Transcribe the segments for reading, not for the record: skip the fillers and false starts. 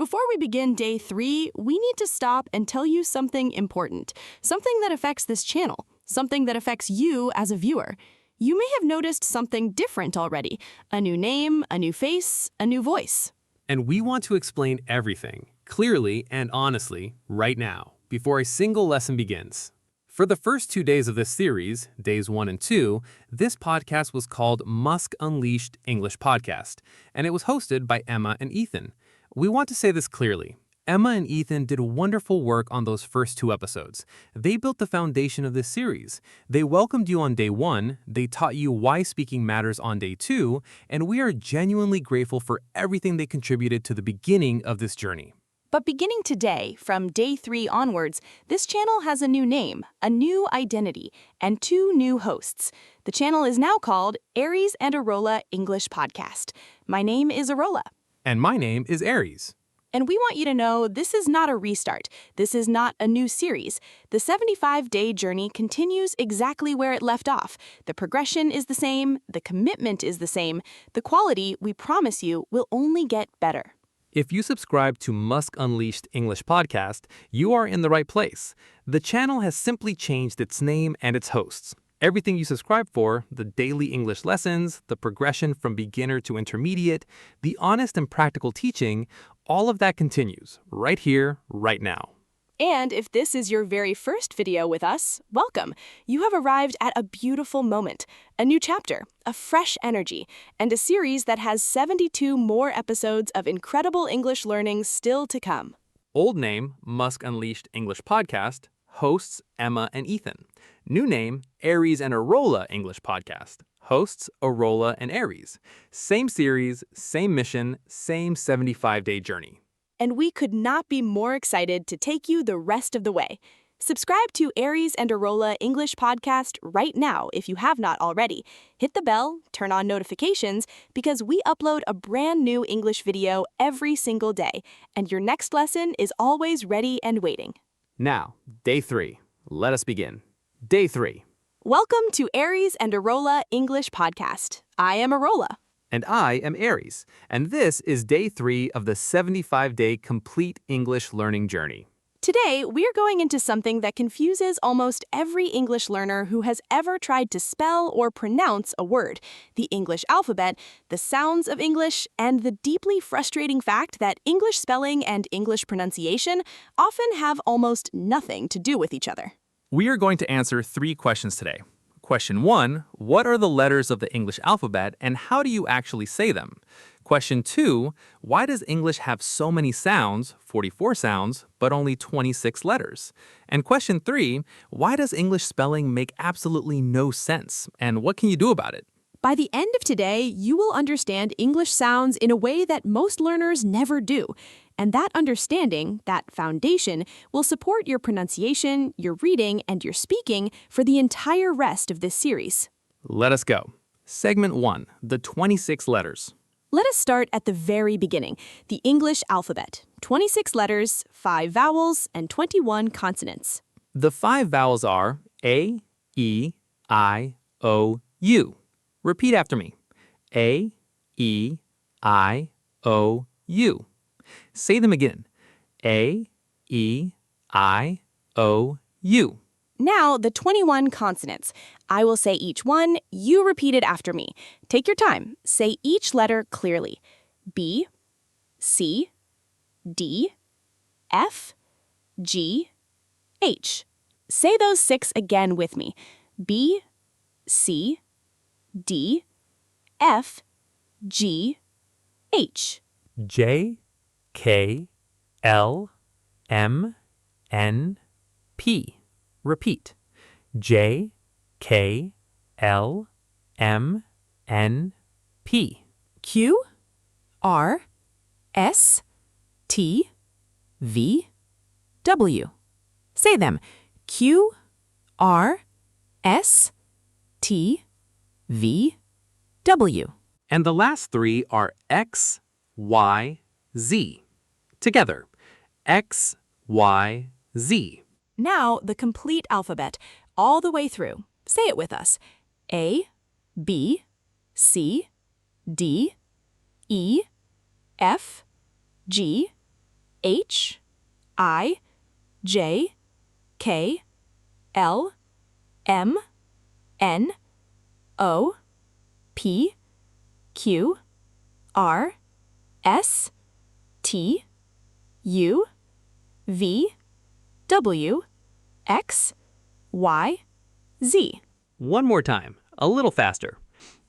Before we begin day 3, we need to stop and tell you something important, something that affects this channel, something that affects you as a viewer. You may have noticed something different already, a new name, a new face, a new voice. And we want to explain everything, clearly and honestly, right now, before a single lesson begins. For the first 2 days of this series, days 1 and 2, this podcast was called Musk Unleashed English Podcast, and it was hosted by Emma and Ethan. We want to say this clearly. Emma and Ethan did wonderful work on those first 2 episodes. They built the foundation of this series. They welcomed you on day 1, they taught you why speaking matters on day 2, and we are genuinely grateful for everything they contributed to the beginning of this journey. But beginning today, from day 3 onwards, this channel has a new name, a new identity, and 2 new hosts. The channel is now called Ares and Aureola English Podcast. My name is Aureola. And my name is Ares. And we want you to know this is not a restart. This is not a new series. The 75-day journey continues exactly where it left off. The progression is the same. The commitment is the same. The quality, we promise you, will only get better. If you subscribe to Musk Unleashed English Podcast, you are in the right place. The channel has simply changed its name and its hosts. Everything you subscribe for, the daily English lessons, the progression from beginner to intermediate, the honest and practical teaching, all of that continues right here, right now. And if this is your very first video with us, welcome. You have arrived at a beautiful moment, a new chapter, a fresh energy, and a series that has 72 more episodes of incredible English learning still to come. Old name, Musk Unleashed English Podcast, hosts Emma and Ethan. New name, Ares and Aureola English Podcast, hosts Aureola and Ares. Same series, same mission, same 75-day journey. And we could not be more excited to take you the rest of the way. Subscribe to Ares and Aureola English Podcast right now if you have not already. Hit the bell, turn on notifications, because we upload a brand new English video every single day, and your next lesson is always ready and waiting. Now, day 3. Let us begin. Day 3. Welcome to Ares and Aureola English Podcast. I am Aureola. And I am Ares, and this is day 3 of the 75-day complete English learning journey. Today, we're going into something that confuses almost every English learner who has ever tried to spell or pronounce a word: the English alphabet, the sounds of English, and the deeply frustrating fact that English spelling and English pronunciation often have almost nothing to do with each other. We are going to answer 3 questions today. Question 1, what are the letters of the English alphabet and how do you actually say them? Question 2, why does English have so many sounds, 44 sounds, but only 26 letters? And question 3, why does English spelling make absolutely no sense? And what can you do about it? By the end of today, you will understand English sounds in a way that most learners never do. And that understanding, that foundation, will support your pronunciation, your reading, and your speaking for the entire rest of this series. Let us go. Segment 1, the 26 letters. Let us start at the very beginning, the English alphabet. 26 letters, 5 vowels, and 21 consonants. The 5 vowels are A, E, I, O, U. Repeat after me. A, E, I, O, U. Say them again. A, E, I, O, U. Now, the 21 consonants. I will say each one, you repeat it after me. Take your time. Say each letter clearly. B, C, D, F, G, H. Say those 6 again with me. B, C, D, F, G, H. J, K, L, M, N, P. Repeat. J, K, L, M, N, P. Q, R, S, T, V, W. Say them. Q, R, S, T, V, W. And the last 3 are X, Y, Z. Together. X, Y, Z. Now, the complete alphabet, all the way through. Say it with us. A, B, C, D, E, F, G, H, I, J, K, L, M, N, O, P, Q, R, S, T, U, V, W, X, Y, Z. One more time, a little faster.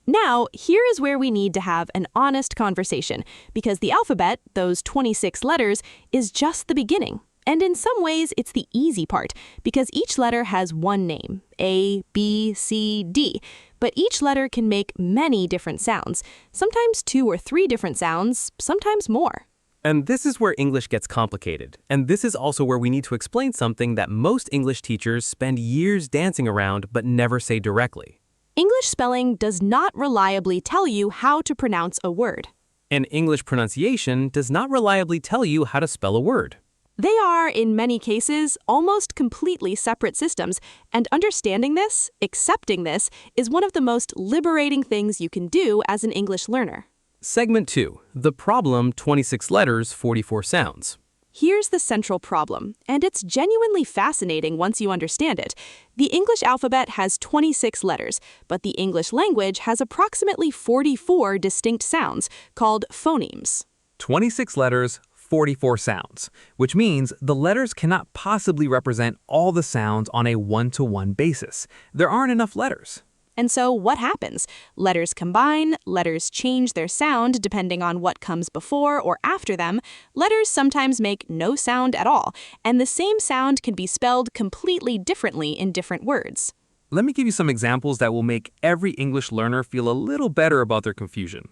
Now, here is where we need to have an honest conversation, because the alphabet, those 26 letters, is just the beginning. And in some ways, it's the easy part, because each letter has one name, A, B, C, D. But each letter can make many different sounds, sometimes 2 or 3 different sounds, sometimes more. And this is where English gets complicated. And this is also where we need to explain something that most English teachers spend years dancing around but never say directly. English spelling does not reliably tell you how to pronounce a word. And English pronunciation does not reliably tell you how to spell a word. They are, in many cases, almost completely separate systems, and understanding this, accepting this, is one of the most liberating things you can do as an English learner. Segment 2. The problem, 26 letters, 44 sounds. Here's the central problem, and it's genuinely fascinating once you understand it. The English alphabet has 26 letters, but the English language has approximately 44 distinct sounds, called phonemes. 26 letters, 44 sounds, which means the letters cannot possibly represent all the sounds on a one-to-one basis. There aren't enough letters. And so what happens? Letters combine, letters change their sound depending on what comes before or after them. Letters sometimes make no sound at all, and the same sound can be spelled completely differently in different words. Let me give you some examples that will make every English learner feel a little better about their confusion.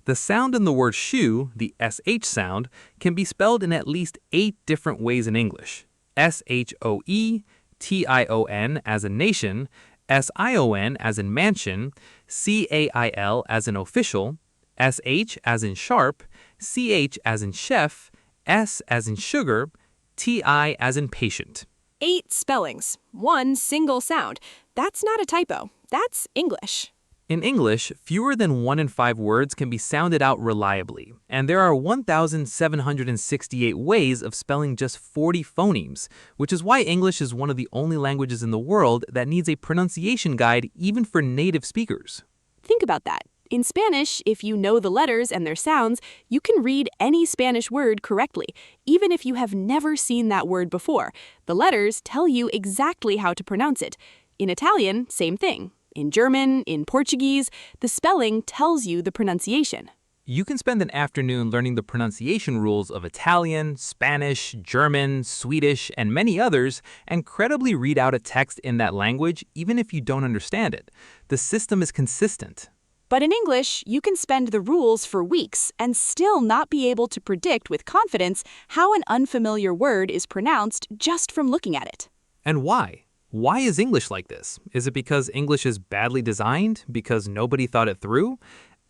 The sound in the word shoe, the SH sound, can be spelled in at least 8 different ways in English. SHOE, TION as in nation, SION as in mansion, CAIL as in official, SH as in sharp, CH as in chef, S as in sugar, TI as in patient. 8 spellings, 1 single sound. That's not a typo. That's English. In English, fewer than 1 in 5 words can be sounded out reliably, and there are 1,768 ways of spelling just 40 phonemes, which is why English is one of the only languages in the world that needs a pronunciation guide even for native speakers. Think about that. In Spanish, if you know the letters and their sounds, you can read any Spanish word correctly, even if you have never seen that word before. The letters tell you exactly how to pronounce it. In Italian, same thing. In German, in Portuguese, the spelling tells you the pronunciation. You can spend an afternoon learning the pronunciation rules of Italian, Spanish, German, Swedish, and many others, and credibly read out a text in that language even if you don't understand it. The system is consistent. But in English, you can spend the rules for weeks and still not be able to predict with confidence how an unfamiliar word is pronounced just from looking at it. And why? Why is English like this? Is it because English is badly designed? Because nobody thought it through?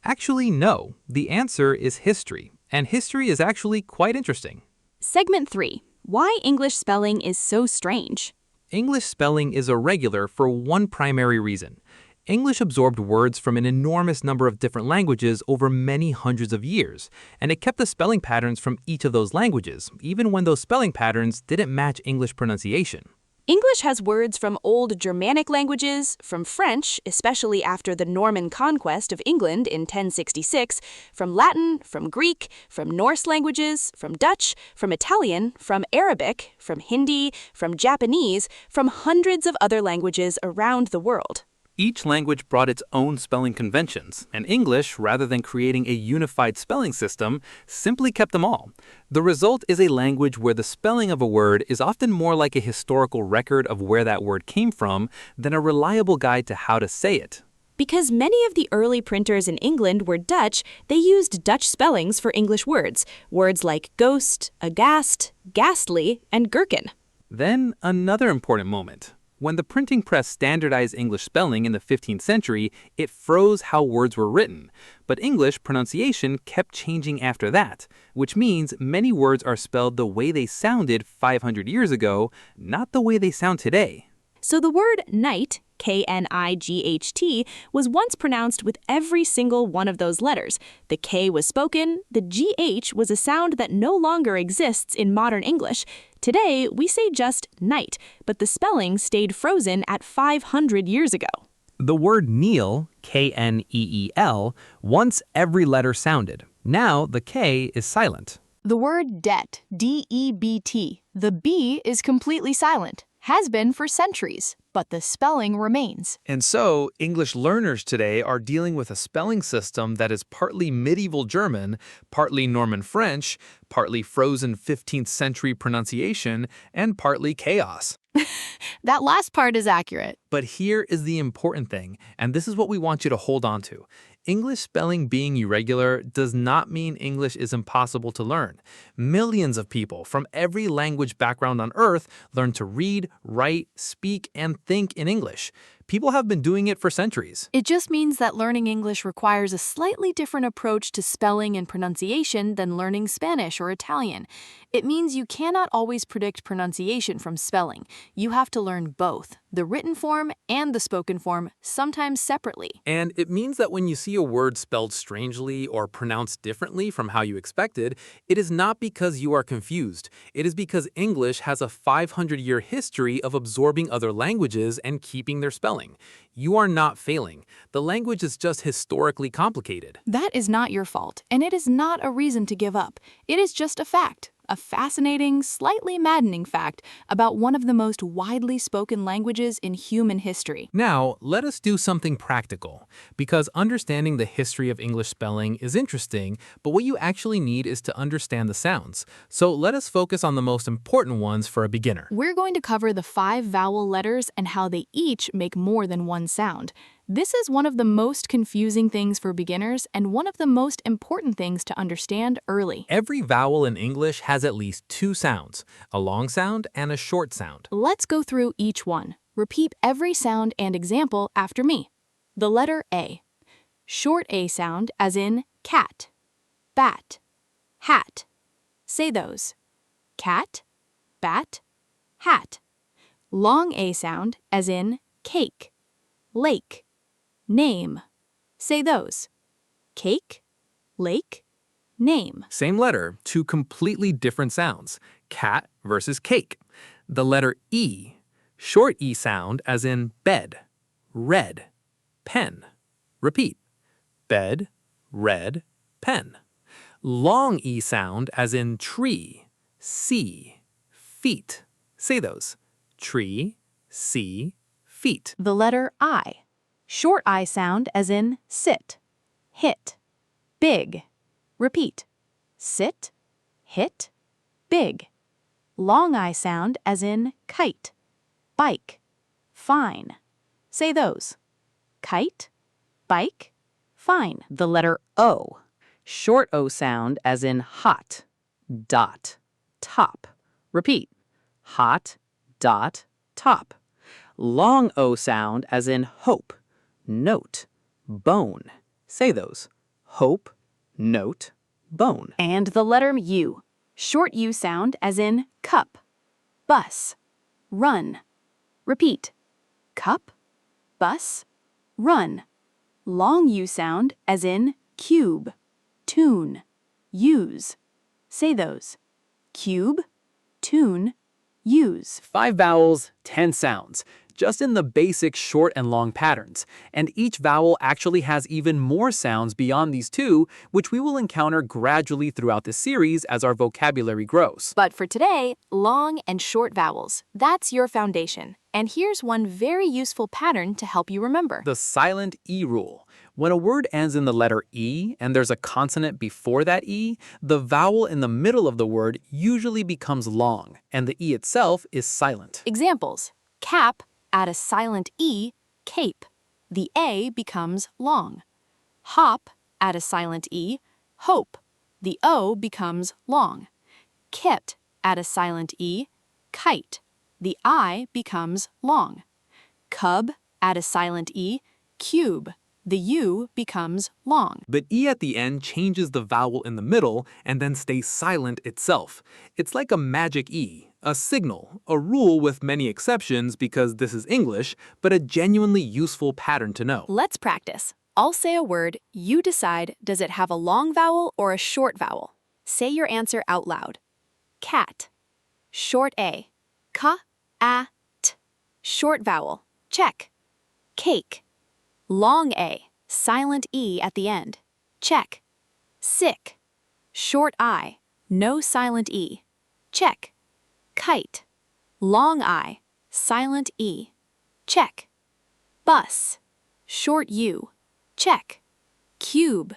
Actually, no. The answer is history. And history is actually quite interesting. Segment 3. Why English spelling is so strange. English spelling is irregular for one primary reason. English absorbed words from an enormous number of different languages over many hundreds of years, and it kept the spelling patterns from each of those languages, even when those spelling patterns didn't match English pronunciation. English has words from old Germanic languages, from French, especially after the Norman conquest of England in 1066, from Latin, from Greek, from Norse languages, from Dutch, from Italian, from Arabic, from Hindi, from Japanese, from hundreds of other languages around the world. Each language brought its own spelling conventions, and English, rather than creating a unified spelling system, simply kept them all. The result is a language where the spelling of a word is often more like a historical record of where that word came from than a reliable guide to how to say it. Because many of the early printers in England were Dutch, they used Dutch spellings for English words like ghost, aghast, ghastly, and gherkin. Then, another important moment. When the printing press standardized English spelling in the 15th century, it froze how words were written. But English pronunciation kept changing after that, which means many words are spelled the way they sounded 500 years ago, not the way they sound today. So the word night, K-N-I-G-H-T, was once pronounced with every single one of those letters. The K was spoken, the G-H was a sound that no longer exists in modern English. Today, we say just night, but the spelling stayed frozen at 500 years ago. The word kneel, K-N-E-E-L, once every letter sounded. Now the K is silent. The word debt, D-E-B-T, the B is completely silent, has been for centuries, but the spelling remains. And so, English learners today are dealing with a spelling system that is partly medieval German, partly Norman French, partly frozen 15th century pronunciation, and partly chaos. That last part is accurate. But here is the important thing, and this is what we want you to hold on to. English spelling being irregular does not mean English is impossible to learn. Millions of people from every language background on Earth learn to read, write, speak, and think in English. People have been doing it for centuries. It just means that learning English requires a slightly different approach to spelling and pronunciation than learning Spanish or Italian. It means you cannot always predict pronunciation from spelling. You have to learn both, the written form and the spoken form, sometimes separately. And it means that when you see a word spelled strangely or pronounced differently from how you expected, it is not because you are confused. It is because English has a 500-year history of absorbing other languages and keeping their spelling. You are not failing. The language is just historically complicated. That is not your fault, and it is not a reason to give up. It is just a fact. A fascinating, slightly maddening fact about one of the most widely spoken languages in human history. Now, let us do something practical, because understanding the history of English spelling is interesting, but what you actually need is to understand the sounds. So let us focus on the most important ones for a beginner. We're going to cover the 5 vowel letters and how they each make more than one sound. This is one of the most confusing things for beginners and one of the most important things to understand early. Every vowel in English has at least 2 sounds, a long sound and a short sound. Let's go through each one. Repeat every sound and example after me. The letter A. Short A sound as in cat, bat, hat. Say those. Cat, bat, hat. Long A sound as in cake, lake, name. Say those. Cake, lake, name. Same letter, 2 completely different sounds, cat versus cake. The letter E, short E sound as in bed, red, pen. Repeat. Bed, red, pen. Long E sound as in tree, sea, feet. Say those. Tree, sea, feet. The letter I. Short I sound as in sit, hit, big. Repeat. Sit, hit, big. Long I sound as in kite, bike, fine. Say those. Kite, bike, fine. The letter O. Short O sound as in hot, dot, top. Repeat. Hot, dot, top. Long O sound as in hope, note, bone. Say those. Hope, note, bone. And the letter U. Short U sound as in cup, bus, run. Repeat. Cup, bus, run. Long U sound as in cube, tune, use. Say those. Cube, tune, use. 5 vowels, 10 sounds, just in the basic short and long patterns. And each vowel actually has even more sounds beyond these 2, which we will encounter gradually throughout the series as our vocabulary grows. But for today, long and short vowels. That's your foundation. And here's one very useful pattern to help you remember. The silent E rule. When a word ends in the letter E and there's a consonant before that E, the vowel in the middle of the word usually becomes long, and the E itself is silent. Examples. Cap, add a silent E, cape. The A becomes long. Hop, add a silent E, hope. The O becomes long. Kit, add a silent E, kite. The I becomes long. Cub, add a silent E, cube. The U becomes long. But E at the end changes the vowel in the middle and then stays silent itself. It's like a magic E, a signal, a rule with many exceptions because this is English, but a genuinely useful pattern to know. Let's practice. I'll say a word, you decide, does it have a long vowel or a short vowel? Say your answer out loud. Cat. Short A. Ka, a, t. Short vowel. Check. Cake. Long A. Silent E at the end. Check. Sick. Short I. No silent E. Check. Kite. Long I. Silent E. Check. Bus. Short U. Check. Cube.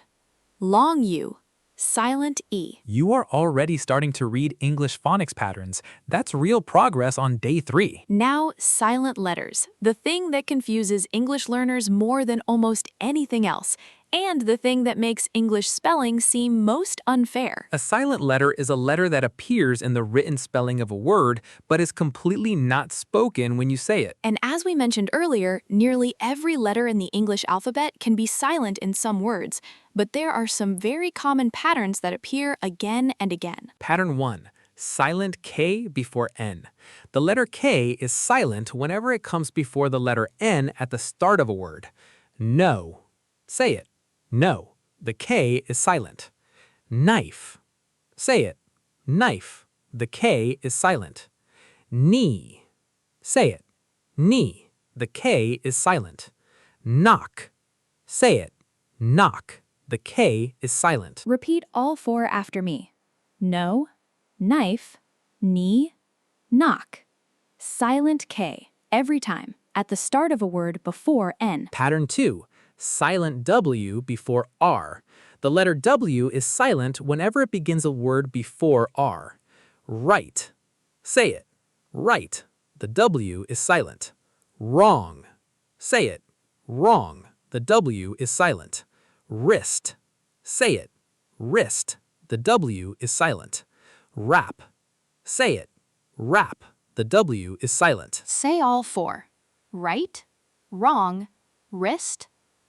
Long U. Silent E. You are already starting to read English phonics patterns. That's real progress on day 3. Now, silent letters, the thing that confuses English learners more than almost anything else, and the thing that makes English spelling seem most unfair. A silent letter is a letter that appears in the written spelling of a word, but is completely not spoken when you say it. And as we mentioned earlier, nearly every letter in the English alphabet can be silent in some words, but there are some very common patterns that appear again and again. Pattern 1. Silent K before N. The letter K is silent whenever it comes before the letter N at the start of a word. No. Say it. No. The K is silent. Knife. Say it. Knife. The K is silent. Knee. Say it. Knee. The K is silent. Knock. Say it. Knock. The K is silent. Repeat all 4 after me. No, knife, knee, knock. Silent K every time at the start of a word before N. Pattern 2. Silent W before R. The letter W is silent whenever it begins a word before R. Right. Say it. Right. The W is silent. Wrong. Say it. Wrong. The W is silent. Wrist. Say it. Wrist. The W is silent. Wrap. Say it. Wrap. The W is silent. Say all 4. Right, wrong, wrist,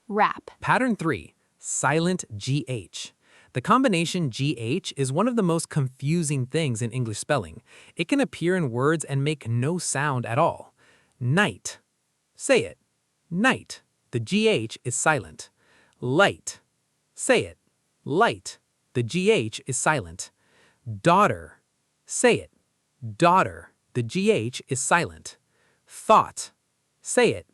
wrap. Pattern 3. Silent GH. The combination GH is one of the most confusing things in English spelling. It can appear in words and make no sound at all. Night. Say it. Night. The GH is silent. Light. Say it. Light. The GH is silent. Daughter. Say it. Daughter. The GH is silent. Thought. Say it.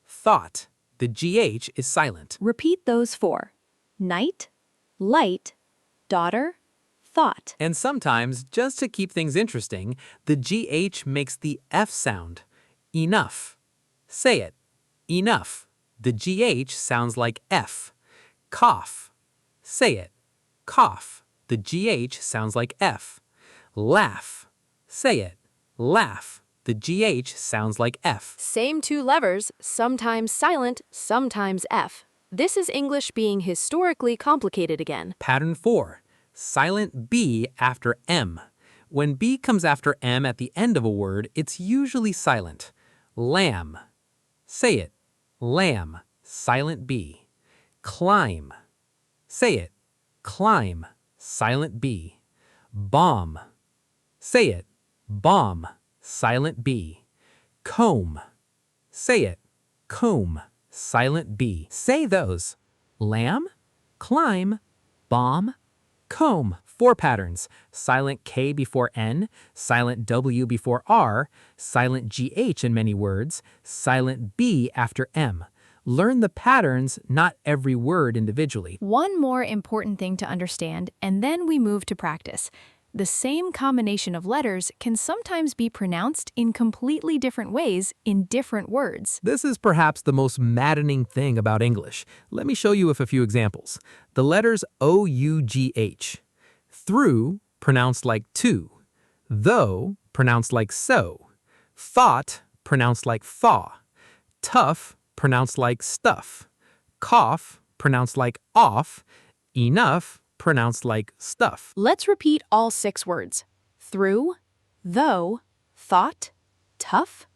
Thought. The GH is silent. Repeat those 4. Night, light, daughter, thought. And sometimes, just to keep things interesting, the GH makes the F sound. Enough. Say it. Enough. The GH sounds like F. Cough. Say it. Cough. The GH sounds like F. Laugh. Say it. Laugh. The GH sounds like F. Same 2 levers, sometimes silent, sometimes F. This is English being historically complicated again. Pattern 4. Silent B after M. When B comes after M at the end of a word, it's usually silent. Lamb. Say it. Lamb. Silent B. Climb. Say it. Climb. Silent B. Bomb. Say it. Bomb. Silent B. Comb. Say it. Comb. Silent B. Say those. Lamb, climb, bomb, comb. 4 patterns. Silent K before N, silent W before R, silent GH in many words, silent B after M. Learn the patterns, not every word individually. One more important thing to understand, and then we move to practice. The same combination of letters can sometimes be pronounced in completely different ways in different words. This is perhaps the most maddening thing about English. Let me show you with a few examples. The letters O-U-G-H. Through, pronounced like to. Though, pronounced like so. Thought, pronounced like thaw. Tough, pronounced like stuff. Cough, pronounced like off. Enough, pronounced like stuff. Let's repeat all 6 words. Through, though, thought, tough,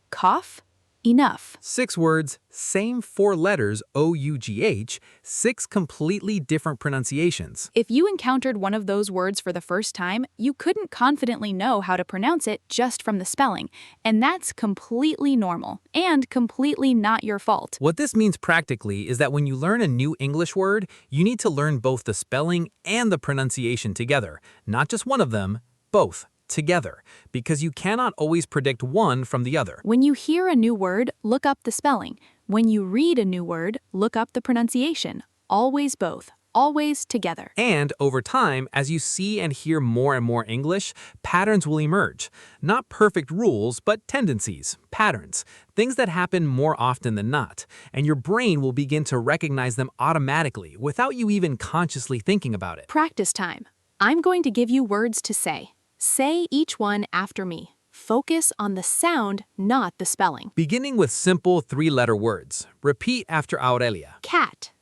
cough, enough. 6 words, same 4 letters, O-U-G-H, 6 completely different pronunciations. If you encountered one of those words for the first time, you couldn't confidently know how to pronounce it just from the spelling, and that's completely normal and completely not your fault. What this means practically is that when you learn a new English word, you need to learn both the spelling and the pronunciation together, not just one of them, both together, because you cannot always predict one from the other. When you hear a new word, look up the spelling. When you read a new word, look up the pronunciation. Always both. Always together. And over time, as you see and hear more and more English, patterns will emerge. Not perfect rules, but tendencies, patterns, things that happen more often than not. And your brain will begin to recognize them automatically without you even consciously thinking about it. Practice time. I'm going to give you words to say. Say each one after me. Focus on the sound, not the spelling. Beginning with simple 3-letter words. Repeat after Aurelia. Cat,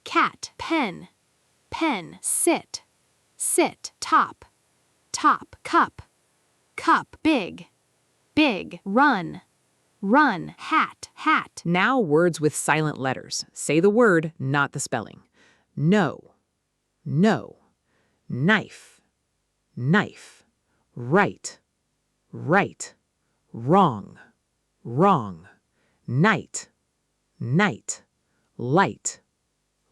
cat. Pen, pen. Sit, sit. Top, top. Cup, cup. Big, big. Run, run. Hat, hat. Now words with silent letters. Say the word, not the spelling. No, no. Knife, knife. Right, right. Wrong, wrong. Night, night. Light,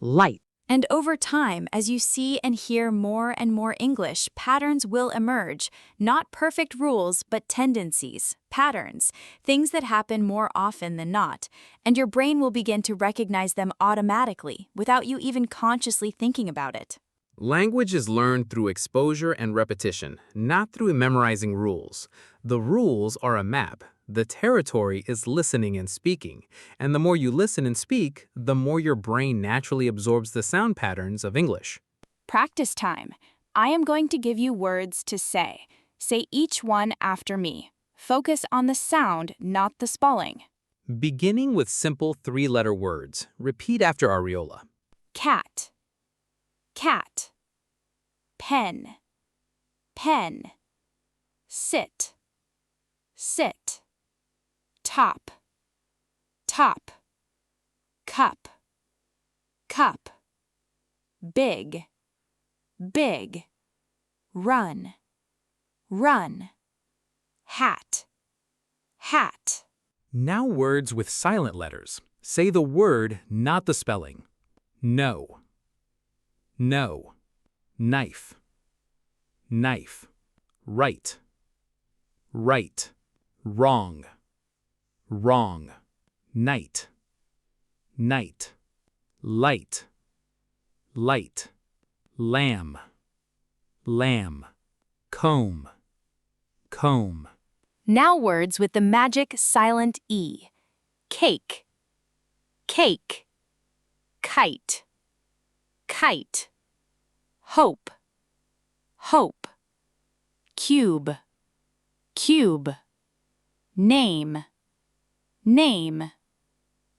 light. And over time, as you see and hear more and more English, patterns will emerge. Not perfect rules, but tendencies, patterns, things that happen more often than not. And your brain will begin to recognize them automatically, without you even consciously thinking about it. Language is learned through exposure and repetition, not through memorizing rules. The rules are a map. The territory is listening and speaking. And the more you listen and speak, the more your brain naturally absorbs the sound patterns of English. Practice time. I am going to give you words to say. Say each one after me. Focus on the sound, not the spelling. Beginning with simple 3-letter words, repeat after Aureola. Cat, cat. Pen, pen. Sit, sit. Top, top. Cup, cup. Big, big. Run, run. Hat, hat. Now words with silent letters. Say the word, not the spelling. No, no. Knife, knife. Right, right. Wrong, wrong. Night, night. Light, light. Lamb, lamb. Comb, comb. Now words with the magic silent E. Cake, cake. Kite, kite. Hope, hope. Cube, cube. Name, name.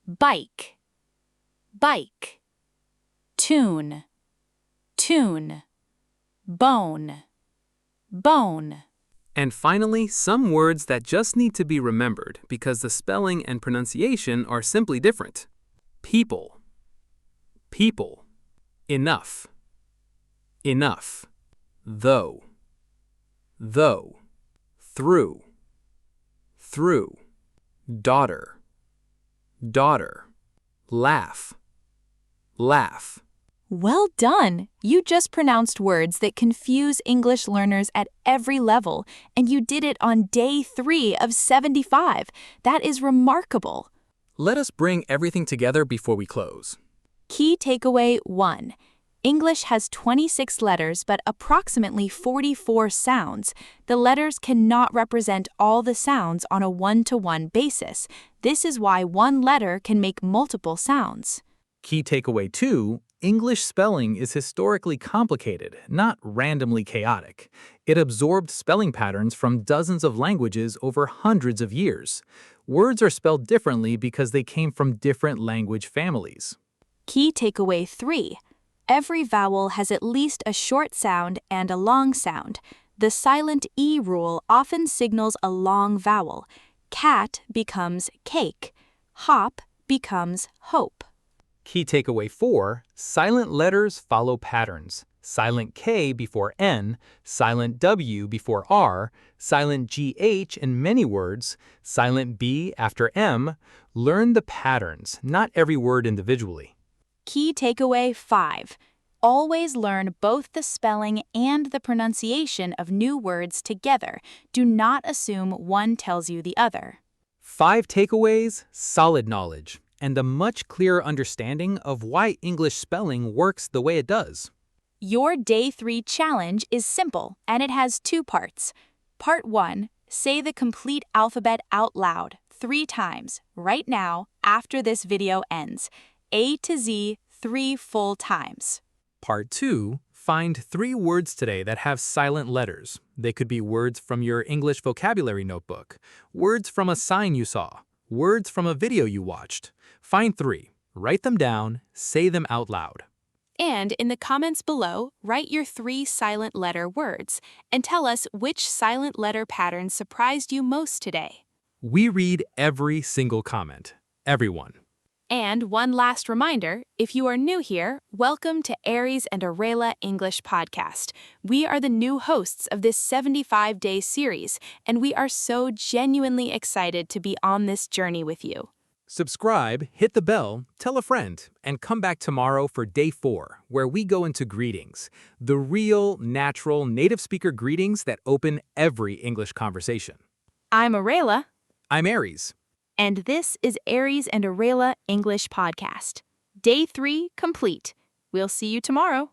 Bike, bike. Tune, tune. Bone, bone. And finally, some words that just need to be remembered because the spelling and pronunciation are simply different. People, people. Enough, enough. Though, though. Through, through. Daughter, daughter. Laugh, laugh. Well done! You just pronounced words that confuse English learners at every level, and you did it on day 3 of 75. That is remarkable. Let us bring everything together before we close. Key takeaway 1. English has 26 letters but approximately 44 sounds. The letters cannot represent all the sounds on a one-to-one basis. This is why one letter can make multiple sounds. Key takeaway 2, English spelling is historically complicated, not randomly chaotic. It absorbed spelling patterns from dozens of languages over hundreds of years. Words are spelled differently because they came from different language families. Key takeaway 3. Every vowel has at least a short sound and a long sound. The silent E rule often signals a long vowel. Cat becomes cake. Hop becomes hope. Key takeaway 4, silent letters follow patterns. Silent K before N, silent W before R, silent GH in many words, silent B after M. Learn the patterns, not every word individually. Key takeaway 5. Always learn both the spelling and the pronunciation of new words together. Do not assume one tells you the other. 5 takeaways, solid knowledge, and a much clearer understanding of why English spelling works the way it does. Your Day 3 challenge is simple, and it has 2 parts. Part 1, say the complete alphabet out loud 3 times, right now, after this video ends. A to Z 3 full times. Part 2, find 3 words today that have silent letters. They could be words from your English vocabulary notebook, words from a sign you saw, words from a video you watched. Find 3, write them down, say them out loud. And in the comments below, write your 3 silent letter words and tell us which silent letter pattern surprised you most today. We read every single comment. Everyone. And one last reminder, if you are new here, welcome to Ares and Aureola English Podcast. We are the new hosts of this 75-day series, and we are so genuinely excited to be on this journey with you. Subscribe, hit the bell, tell a friend, and come back tomorrow for Day 4, where we go into greetings. The real, natural, native speaker greetings that open every English conversation. I'm Aureola. I'm Ares. And this is Ares and Aureola English Podcast. Day 3 complete. We'll see you tomorrow.